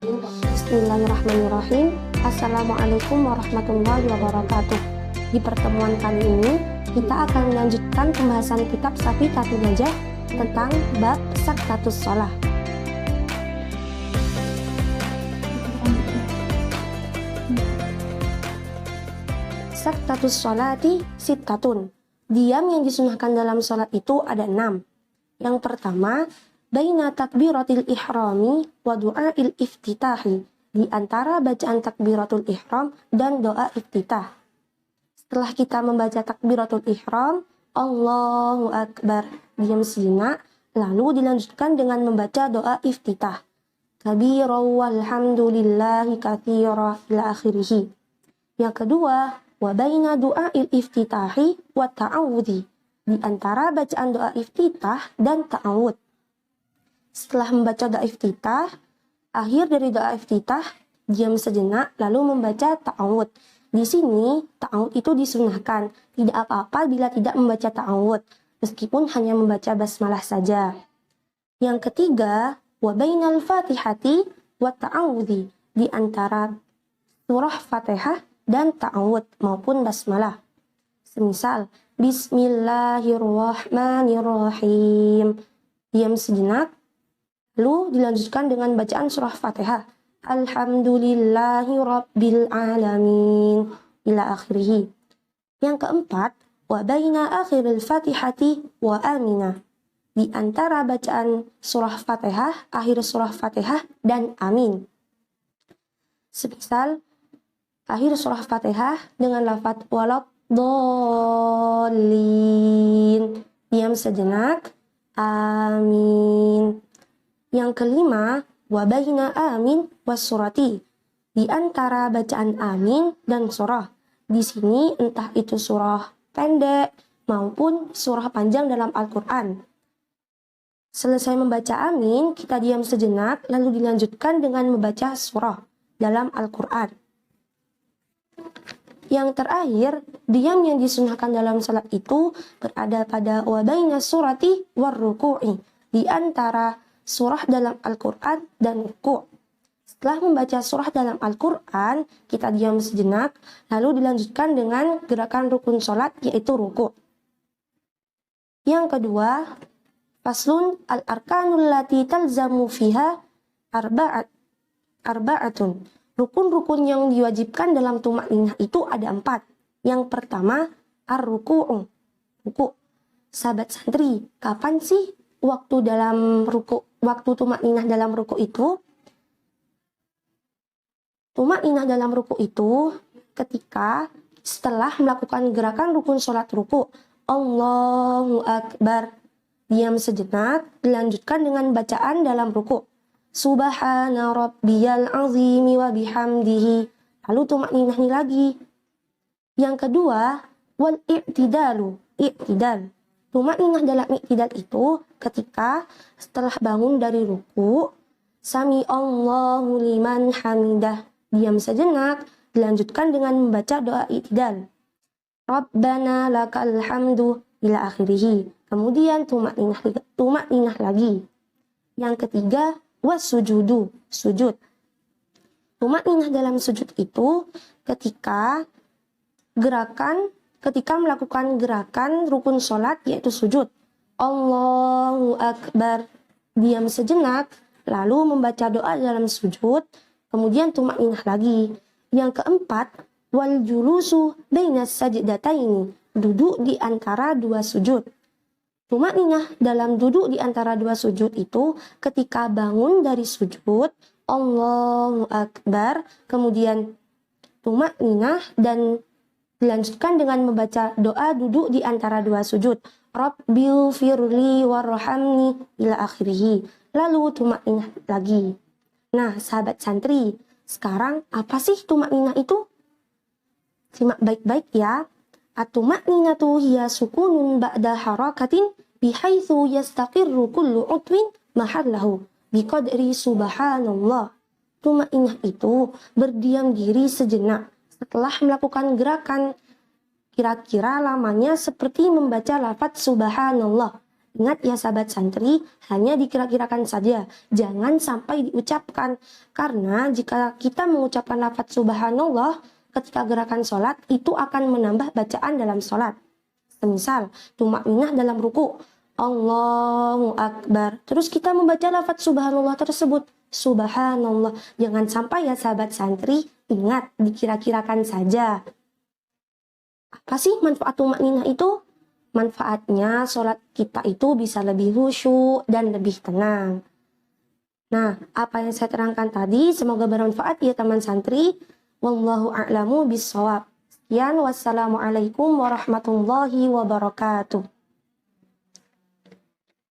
Bismillahirrahmanirrahim. Assalamualaikum warahmatullahi wabarakatuh. Di pertemuan kali ini, kita akan melanjutkan pembahasan kitab Safiinatul Najah tentang bab Saktatus Shalah. Saktatus sholati sittatun. Diam yang disunahkan dalam sholat itu ada 6. Yang pertama, baina takbiratil ihrami wa du'ail iftitahi, di antara bacaan takbiratul ihram dan doa iftitah. Setelah kita membaca takbiratul ihram, Allahu Akbar, diam sejenak, lalu dilanjutkan dengan membaca doa iftitah. Kabira walhamdulillahi katsira ila akhirih. Yang kedua, wa baina du'ail iftitahi wa ta'awudhi, di antara bacaan doa iftitah dan ta'awud. Setelah membaca doa iftitah, akhir dari doa iftitah, diam sejenak lalu membaca ta'awud. Di sini ta'awud itu disunahkan, tidak apa-apa bila tidak membaca ta'awud, meskipun hanya membaca basmalah saja. Yang ketiga, wa bainal fatihati wa ta'awudhi, di antara surah Fatihah dan ta'awud maupun basmalah. Semisal Bismillahirrahmanirrahim, diam sejenak, lalu dilanjutkan dengan bacaan surah Fatihah. Alhamdulillahi rabbil alamin ila akhirih. Yang keempat, wa baina akhiril Fatihati wa amina, di antara bacaan surah Fatihah, akhir surah Fatihah dan amin. Semisal akhir surah Fatihah dengan lafaz waladhdallin, diam sejenak, amin. Yang kelima, wa baina amin was surati, di antara bacaan amin dan surah. Di sini entah itu surah pendek maupun surah panjang dalam Al-Quran. Selesai membaca amin, kita diam sejenak lalu dilanjutkan dengan membaca surah dalam Al-Quran. Yang terakhir, diam yang disunahkan dalam salat itu berada pada wa baina surati war ruku'i, di antara surah dalam Al-Quran dan ruku'. Setelah membaca surah dalam Al-Quran, kita diam sejenak, lalu dilanjutkan dengan gerakan rukun sholat, yaitu ruku'. Yang kedua, faslun al-arkanul lati talzamu fiha arba'atun. Rukun-rukun yang diwajibkan dalam tumakninah itu ada 4. Yang pertama, ar-ruku'u, ruku'. Sahabat santri, kapan sih waktu dalam ruku', waktu tumakninah dalam ruku' itu? Tumakninah dalam ruku' itu ketika setelah melakukan gerakan rukun sholat ruku', Allahu Akbar, diam sejenak, dilanjutkan dengan bacaan dalam ruku'. Subhana rabbiyal azimi wa bihamdihi, lalu tumakninah lagi. Yang kedua, wal i'tidalu, i'tidal. Tumakninah dalam i'tidal itu ketika setelah bangun dari ruku', sami Allahu liman hamidah, diam sejenak, dilanjutkan dengan membaca doa i'tidal. Rabbana lakal hamdu ila akhirih. Kemudian tumakninah lagi. Yang ketiga, wasujudu, sujud. Tumakninah dalam sujud itu ketika melakukan gerakan rukun sholat, yaitu sujud. Allahu Akbar, diam sejenak, lalu membaca doa dalam sujud, kemudian tumakninah lagi. Yang keempat, wal julusu bainas sajdataini, duduk di antara dua sujud. Tumakninah dalam duduk di antara dua sujud itu ketika bangun dari sujud, Allahu Akbar, kemudian tumakninah dan dilanjutkan dengan membaca doa duduk di antara dua sujud. Rabbil firli warhamni ila akhirih. Lalu tumakninah lagi. Nah, sahabat santri, sekarang apa sih tumakninah itu? Simak baik-baik ya. At-tumakninatu hiya sukunun ba'da harakatin bihaitsu yastaqirru kullu utwin mahallahu biqadri subhanallah. Tumakninah itu berdiam diri sejenak setelah melakukan gerakan, kira-kira lamanya seperti membaca lafaz subhanallah. Ingat ya sahabat santri, hanya dikira-kirakan saja, jangan sampai diucapkan. Karena jika kita mengucapkan lafaz subhanallah ketika gerakan sholat, itu akan menambah bacaan dalam sholat. Semisal, tumakninah dalam ruku, Allahu Akbar. Terus kita membaca lafaz subhanallah tersebut, subhanallah. Jangan sampai ya sahabat santri, ingat dikira-kirakan saja. Apa sih manfaat tumakninah itu? Manfaatnya sholat kita itu bisa lebih khusyuk dan lebih tenang. Nah, apa yang saya terangkan tadi semoga bermanfaat ya teman santri. Wallahu a'lamu bishawab. Sekian, wassalamualaikum warahmatullahi wabarakatuh.